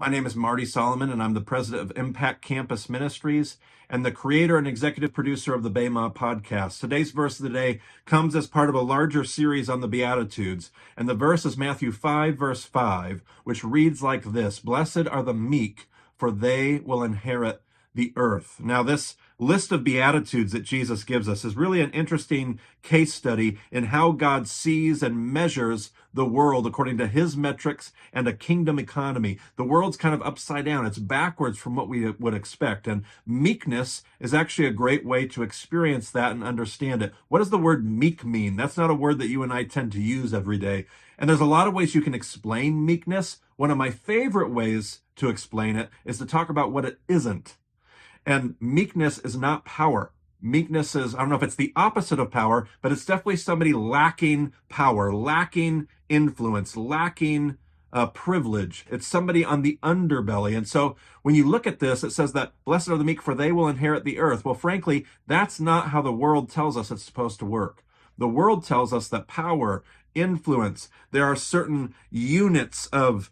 My name is Marty Solomon, and I'm the president of Impact Campus Ministries and the creator and executive producer of the BEMA Podcast. Today's verse of the day comes as part of a larger series on the Beatitudes, and the verse is Matthew 5, verse 5, which reads like this: "Blessed are the meek, for they will inherit the earth." Now, this list of Beatitudes that Jesus gives us is really an interesting case study in how God sees and measures the world according to his metrics and a kingdom economy. The world's kind of upside down. It's backwards from what we would expect. And meekness is actually a great way to experience that and understand it. What does the word meek mean? That's not a word that you and I tend to use every day. And there's a lot of ways you can explain meekness. One of my favorite ways to explain it is to talk about what it isn't. And meekness is not power. Meekness is, I don't know if it's the opposite of power, but it's definitely somebody lacking power, lacking influence, lacking privilege. It's somebody on the underbelly. And so when you look at this, it says that blessed are the meek, for they will inherit the earth. Well, frankly, that's not how the world tells us it's supposed to work. The world tells us that power, influence, there are certain units of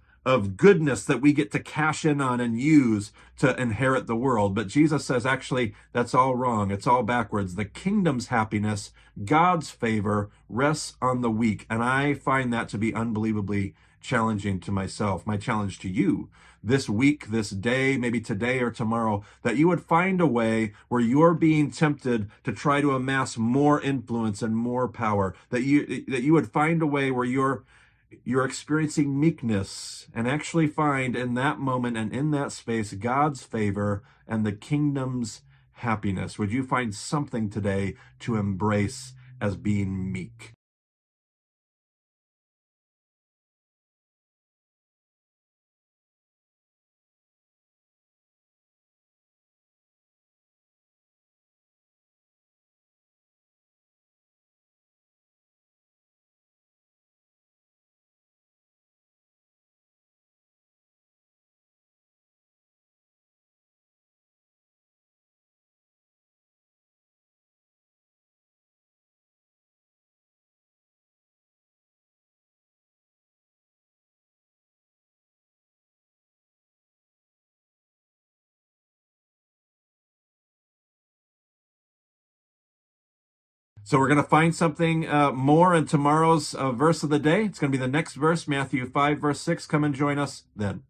goodness that we get to cash in on and use to inherit the world. But Jesus says, actually, that's all wrong. It's all backwards. The kingdom's happiness, God's favor, rests on the weak. And I find that to be unbelievably challenging to myself. My challenge to you this week, this day, maybe today or tomorrow, that you would find a way where you're being tempted to try to amass more influence and more power, that you would find a way where you're experiencing meekness and actually find in that moment and in that space God's favor and the kingdom's happiness. Would you find something today to embrace as being meek? So we're going to find something more in tomorrow's verse of the day. It's going to be the next verse, Matthew 5, verse 6. Come and join us then.